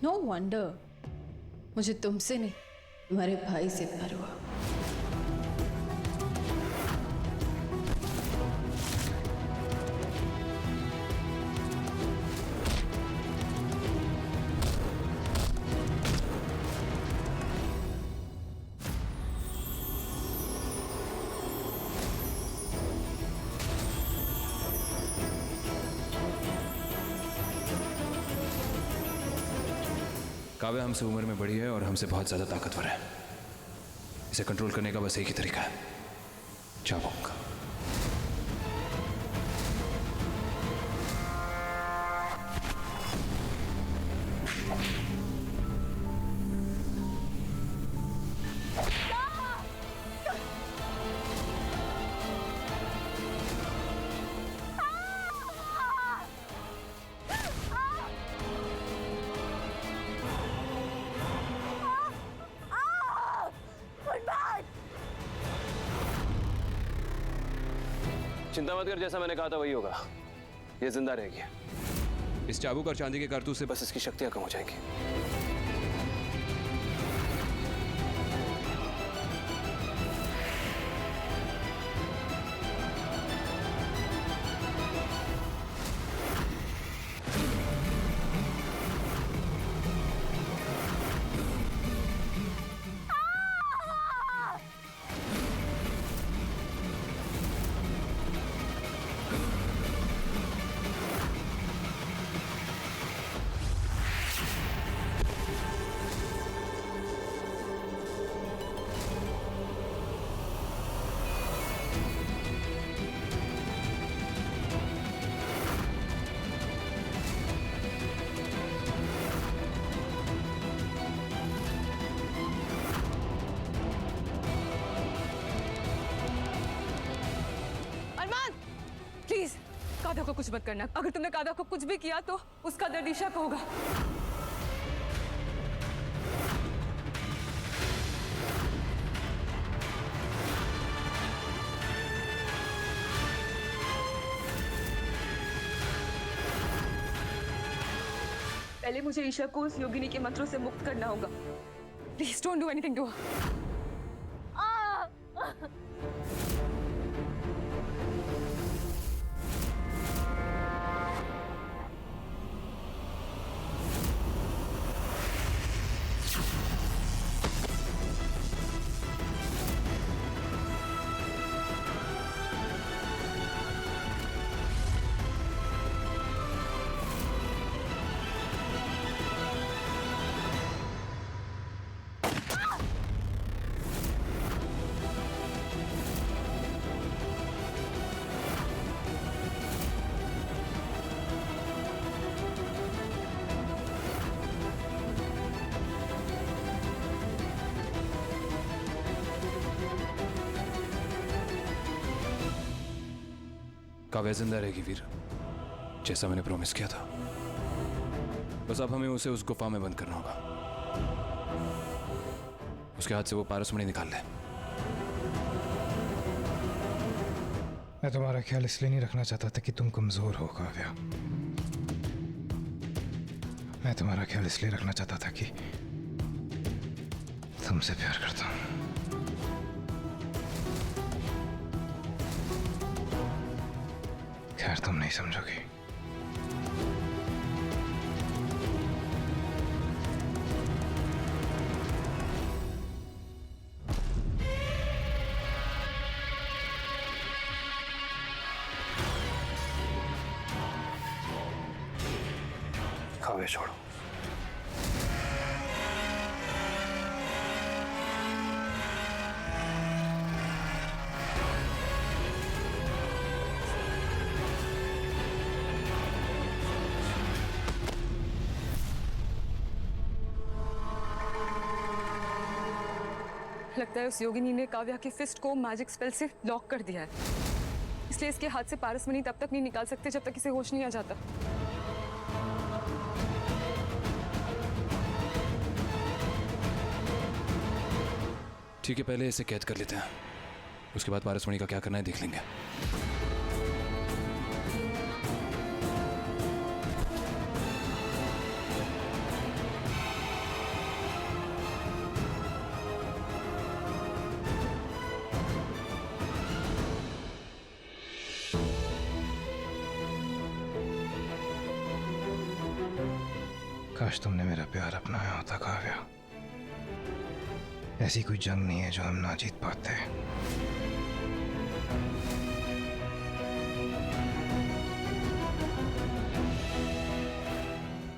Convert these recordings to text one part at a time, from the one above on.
No wonder मुझे तुमसे नहीं तुम्हारे भाई से प्यार हुआ। काव्या हमसे उम्र में बड़ी है और हमसे बहुत ज्यादा ताकतवर है। इसे कंट्रोल करने का बस एक ही तरीका है, चाबुक। चिंता मत कर, जैसा मैंने कहा था वही होगा। ये जिंदा रहेगी। इस चाबुक और चांदी के कारतूस से बस इसकी शक्तियां कम हो जाएंगी। काव्या को कुछ मत करना। अगर तुमने काव्या को कुछ भी किया तो उसका दर्द ईशा को होगा। पहले मुझे ईशा को उस योगिनी के मंत्रों से मुक्त करना होगा। Please don't do anything to her. Kavya जिंदा रहेगी वीर, जैसा मैंने प्रॉमिस किया था। बस अब हमें उसे उस गुफा में बंद करना होगा। उसके हाथ से वो पारसमणि निकाल ले। मैं तुम्हारा ख्याल इसलिए नहीं रखना चाहता था कि तुम कमजोर हो काव्या। मैं तुम्हारा ख्याल इसलिए रखना चाहता था कि तुमसे प्यार करता हूं। खैर तुम नहीं समझोगी। काव्या छोड़ो। लगता है उस योगिनी ने काव्या की फिस्ट को मैजिक स्पेल से लॉक कर दिया है, इसलिए इसके हाथ से पारसमणि तब तक नहीं निकाल सकते जब तक इसे होश नहीं आ जाता। ठीक है, पहले इसे कैद कर लेते हैं, उसके बाद पारसमणि का क्या करना है देख लेंगे। काश तुमने मेरा प्यार अपनाया होता काव्या। ऐसी कोई जंग नहीं है जो हम ना जीत पाते।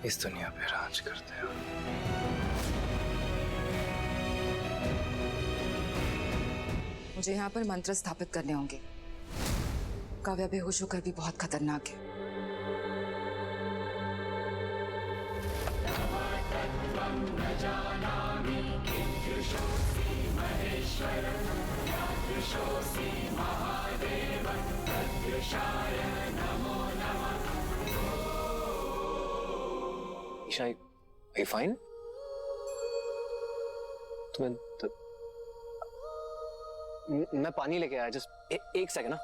इस दुनिया पे राज करते हो। मुझे यहाँ पर मंत्र स्थापित करने होंगे। काव्या बेहोश होकर भी बहुत खतरनाक है। Isha, are you fine? तुम्हें मैं पानी लेके आया, जस्ट एक सेकंड ना।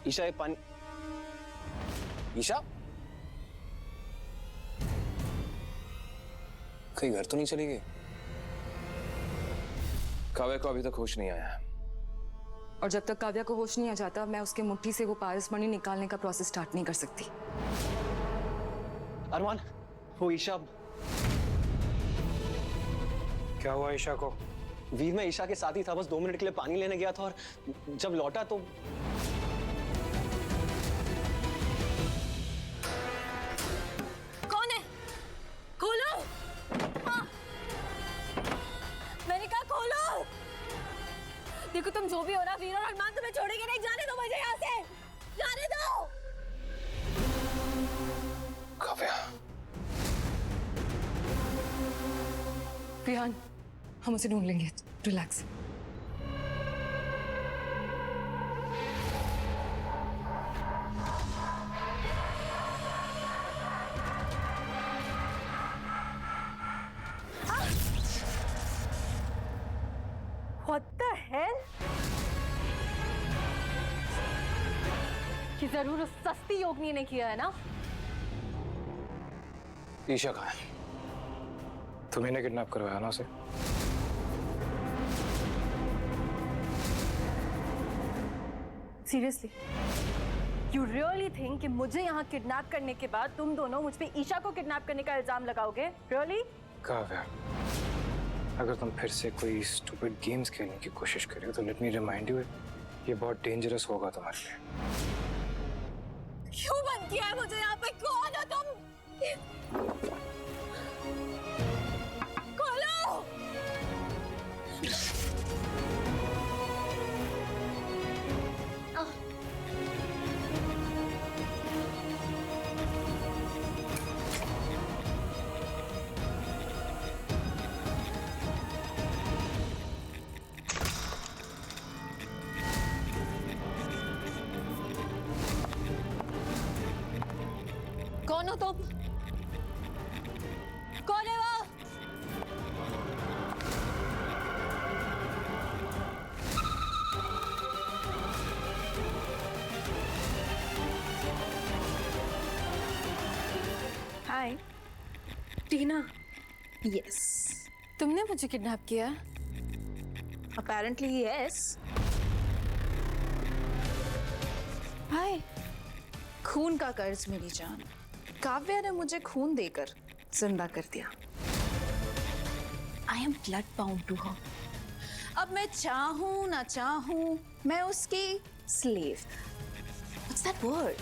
ईशा, ये पानी। ईशा, कहीं घर तो नहीं चली गई? काव्या को अभी तक होश नहीं आया। और जब तक काव्या को होश नहीं आ जाता, मैं उसके मुट्ठी से वो पारसमणि निकालने का प्रोसेस स्टार्ट नहीं कर सकती। अरमान, वो ईशा। क्या हुआ ईशा को? वीर, मैं ईशा के साथ ही था, बस 2 मिनट के लिए पानी लेने गया था और जब लौटा तो कौन है? खोलो! हाँ। मैंने कहा खोलो! देखो तुम जो भी हो ना, वीर और अरमान तुम्हें छोड़ेंगे नहीं। जाने दो मुझे यहाँ से, जाने दो। काव्या, रिहान, हम उसे ढूंढ लेंगे। रिलैक्स। What the hell? कि जरूर उस सस्ती योगिनी ने किया है ना? ईशा कहाँ है? तुम्ही ने किडनैप करवाया ना उसे? Seriously? You really think कि मुझे यहाँ किडनैप करने के बाद तुम दोनों मुझ पे ईशा को किडनैप करने का इल्जाम लगाओगे? Really? काव्या, अगर तुम फिर से कोई स्टूपिड गेम्स खेलने की कोशिश कर रहे हो तो लेट मी रिमाइंड यू, ये बहुत डेंजरस होगा तुम्हारे लिए। क्यों बंद किया है मुझे यहाँ पे? कौन हो तुम? खोलो! कौन हो तुम? कौन है वो? हाय टीना। यस, तुमने मुझे किडनैप किया? Apparently yes. हाय। खून का कर्ज मेरी जान। काव्या ने मुझे खून देकर जिंदा कर दिया। I am blood bound to her. अब मैं चाहूं ना चाहूं, मैं उसकी स्लेव, व्हाट्स दैट वर्ड,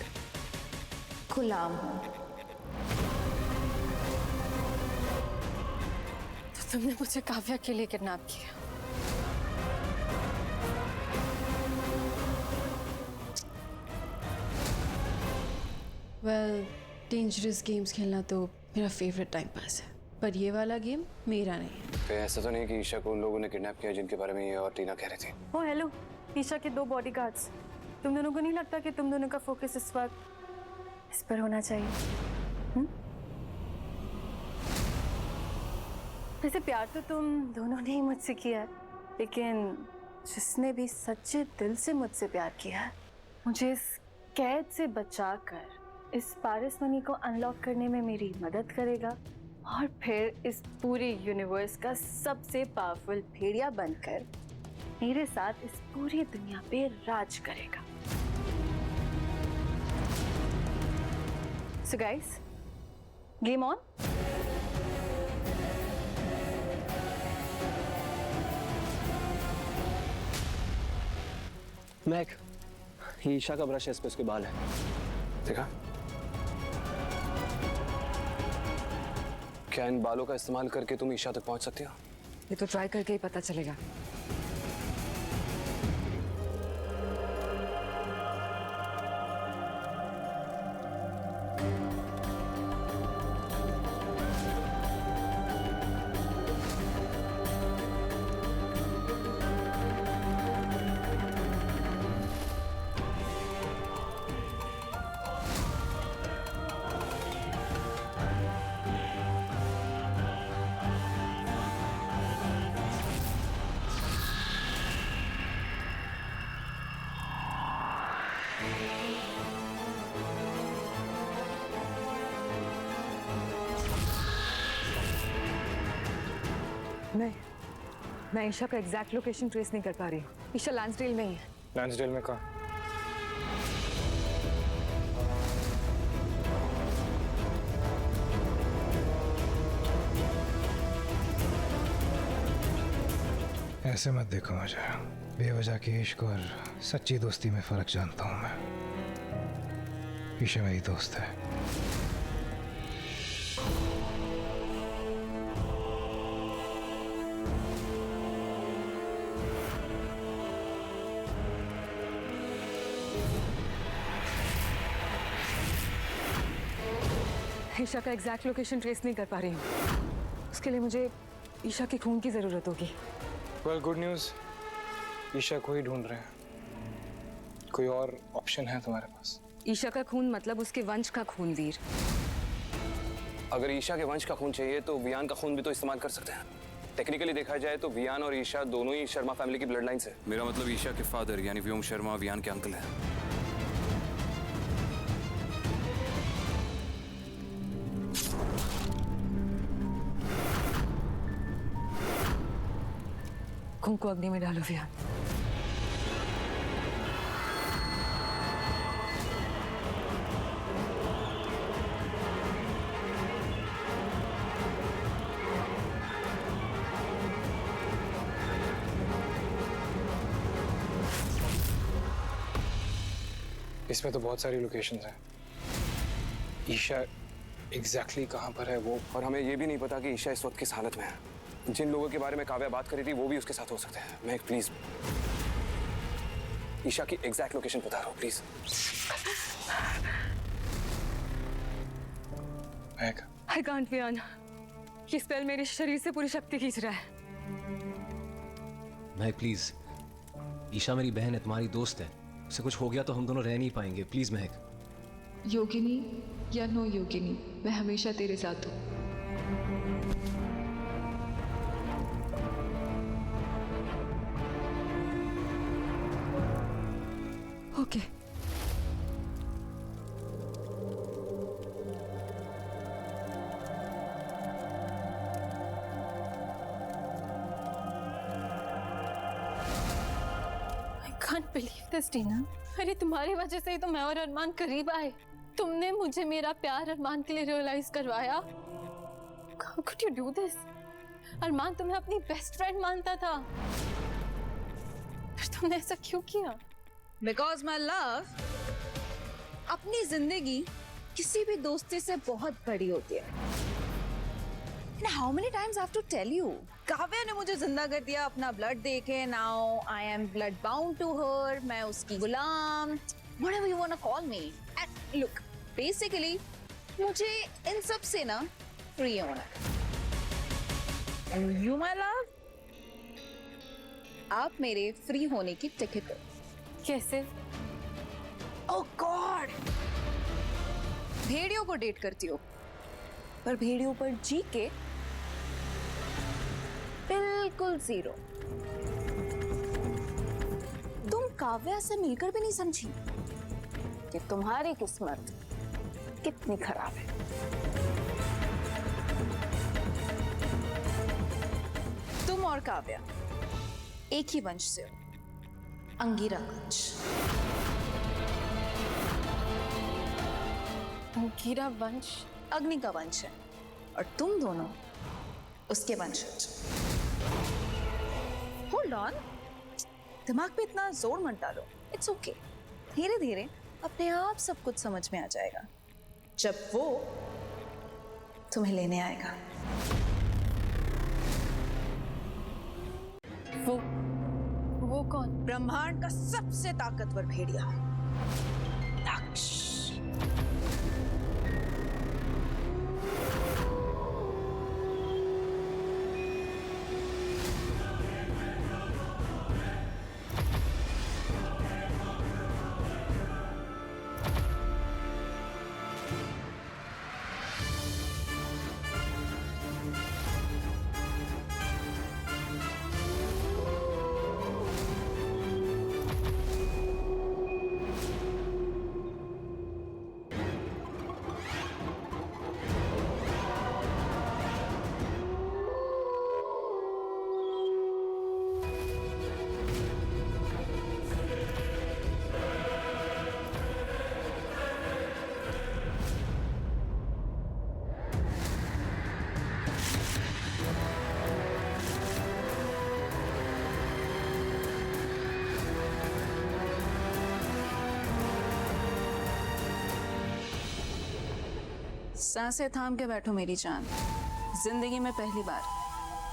गुलाम हूं। तो तुमने मुझे काव्या के लिए किडनैप किया? वेल, डेंजरस गेम्स खेलना तो मेरा फेवरेट टाइम पास है, पर ये वाला गेम मेरा नहीं है। तो ऐसा तो नहीं कि ईशा को उन लोगों ने किडनैप किया जिनके बारे में ये और टीना कह रही थी? ओ हेलो, ईशा के 2 बॉडीगार्ड्स। तुम दोनों को नहीं लगता कि तुम दोनों का फोकस इस वक्त इस पर होना चाहिए? वैसे प्यार तो तुम दोनों ने ही मुझसे किया है, लेकिन जिसने भी सच्चे दिल से मुझसे प्यार किया है, मुझे इस कैद से बचाकर इस पारसमणि को अनलॉक करने में मेरी मदद करेगा और फिर इस पूरे यूनिवर्स का सबसे पावरफुल भेड़िया बनकर मेरे साथ इस पूरी दुनिया पे राज करेगा। So guys, game on. Mac, ये ईशा का ब्रश है, इस पे उसके बाल है। देखा? क्या इन बालों का इस्तेमाल करके तुम ईशा तक पहुंच सकती हो? ये तो ट्राई करके ही पता चलेगा। मैं ईशा का एग्जैक्ट लोकेशन ट्रेस नहीं कर पा रही हूँ। ईशा लैंसडेल में ही है। लैंसडेल में कहाँ? ऐसे मत देखो मुझे। बेवजह के इश्क और सच्ची दोस्ती में फर्क जानता हूँ मैं। ईशा मेरी दोस्त है। ईशा का एग्जैक्ट लोकेशन ट्रेस नहीं कर पा रही हूँ। उसके लिए मुझे ईशा के खून की जरूरत होगी। वेल, गुड न्यूज़, ईशा को ही ढूंढ रहे हैं। कोई और ऑप्शन है तुम्हारे पास? ईशा का खून मतलब उसके वंश का खून, वीर। अगर ईशा के वंश का खून चाहिए तो वियान का खून भी तो इस्तेमाल कर सकते हैं। टेक्निकली देखा जाए तो वियान और ईशा दोनों ही शर्मा फैमिली की ब्लड लाइन से। मेरा मतलब ईशा के फादर यानी व्योम शर्मा वियान के अंकल है। खून को अग्नि में डालो वियान। इसमें तो बहुत सारी लोकेशंस हैं। ईशा एग्जैक्टली कहाँ पर है वो, और हमें ये भी नहीं पता कि ईशा इस वक्त किस हालत में है। जिन लोगों के बारे में काव्या बात करी थी वो भी उसके साथ हो सकते हैं। मैं प्लीज ईशा की एग्जैक्ट लोकेशन बता रहा हूँ, प्लीज। I can't Viaan. ये स्पेल मेरे शरीर से पूरी शक्ति खींच रहा है। महक प्लीज, ईशा मेरी बहन है, तुम्हारी दोस्त है। उसे कुछ हो गया तो हम दोनों रह नहीं पाएंगे। प्लीज महक। योगिनी या नो योगिनी, मैं हमेशा तेरे साथ हूँ। ओके। can't believe this, टीना। अरे तुम्हारी वजह से ही तो मैं और अरमान करीब आए। तुमने मुझे मेरा प्यार अरमान के लिए रियलाइज करवाया। How could you do this? अरमान तुम्हें अपनी बेस्ट फ्रेंड मानता था, फिर तुमने ऐसा क्यों किया? Because my love, अपनी जिंदगी किसी भी दोस्ती से बहुत बड़ी होती है। And how many times I have to tell you? Kavya ने मुझे जिंदा कर दिया अपना ब्लड देके। Now I am blood bound to her. मैं उसकी गुलाम, whatever you wanna call me. And look, basically मुझे इन सब से ना फ्री होना है। And you my love, आप मेरे फ्री होने की टिकट हो। कैसे? Oh God! भेड़ियों को डेट करती हो, पर भेड़ियों पर जी के बिल्कुल जीरो। तुम काव्या से मिलकर भी नहीं समझी कि तुम्हारी किस्मत कितनी खराब है। और काव्या एक ही वंश से हो, अंगीरा वंश। अंगीरा वंश? अग्नि का वंश है और तुम दोनों उसके वंशज। होल्ड ऑन, दिमाग पे इतना जोर मत डालो। इट्स ओके, धीरे धीरे अपने आप सब कुछ समझ में आ जाएगा जब वो तुम्हें लेने आएगा। वो कौन? ब्रह्मांड का सबसे ताकतवर भेड़िया दक्ष। सांसें थाम के बैठो मेरी जान। जिंदगी में पहली बार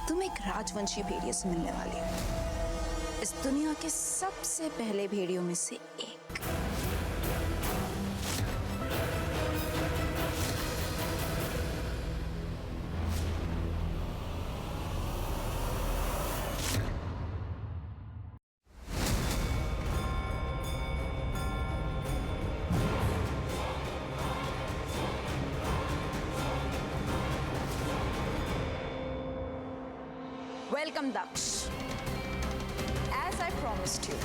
तुम एक राजवंशी भेड़िए से मिलने वाली हो, इस दुनिया के सबसे पहले भेड़ियों में से एक। Welcome, Daksh. As I promised you.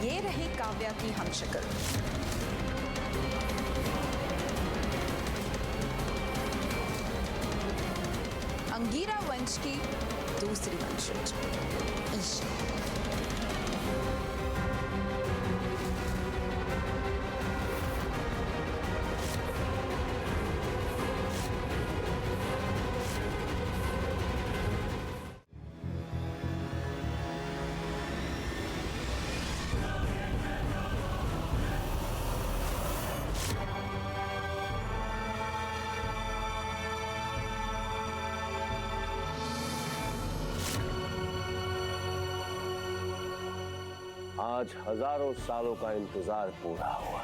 ये रही काव्या की हमशक्ल। अंगीरा वंश की दूसरी वंशज ईशा। आज हजारों सालों का इंतजार पूरा हुआ।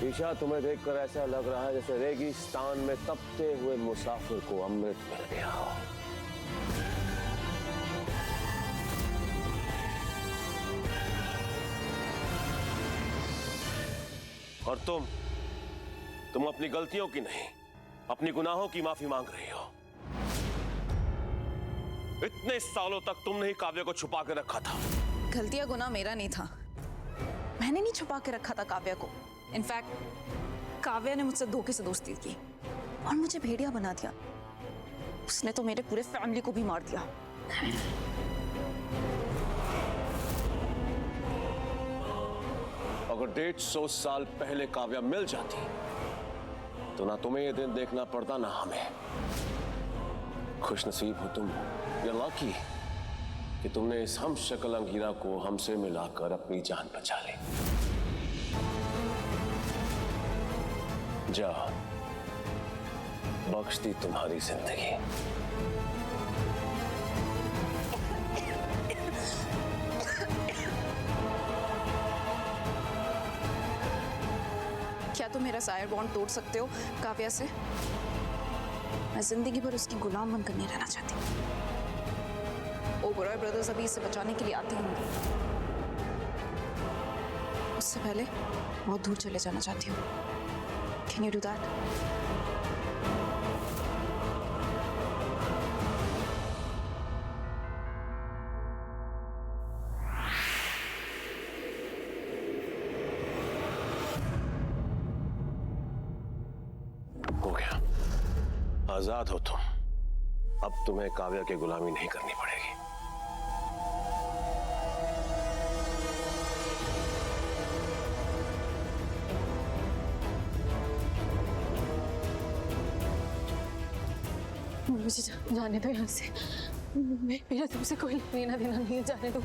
ईशा, तुम्हें देखकर ऐसा लग रहा है जैसे रेगिस्तान में तपते हुए मुसाफिर को अमृत मिल गया हो। और तुम अपनी गलतियों की नहीं, अपनी गुनाहों की माफी मांग रही हो। इतने सालों तक तुमने ही काव्य को छुपा के रखा था। गलतियां गुनाह मेरा नहीं था। मैंने नहीं छुपा के रखा था काव्या को। इनफैक्ट काव्या ने मुझसे धोखे से दोस्ती की और मुझे भेड़िया बना दिया। उसने तो मेरे पूरे फैमिली को भी मार दिया। अगर 150 साल पहले काव्या मिल जाती तो ना तुम्हें ये दिन देखना पड़ता ना हमें। खुशनसीब हो तुम, ये लकी कि तुमने इस हमशक्ल अंगीरा को हमसे मिलाकर अपनी जान बचा ली। जा, बख्श दी तुम्हारी जिंदगी। क्या तुम मेरा सायर बॉन्ड तोड़ सकते हो काव्या से? मैं जिंदगी भर उसकी गुलाम बनकर नहीं रहना चाहती। ओबरॉय ब्रदर्स अभी इसे बचाने के लिए आते होंगे। उससे पहले बहुत दूर चले जाना चाहती हूँ। Can you do that? आजाद हो तुम। अब तुम्हें काव्या की गुलामी नहीं करनी पड़ेगी। मुझे जाने दो यहाँ से। मेरा तुमसे कोई लेना देना नहीं है, जाने दो।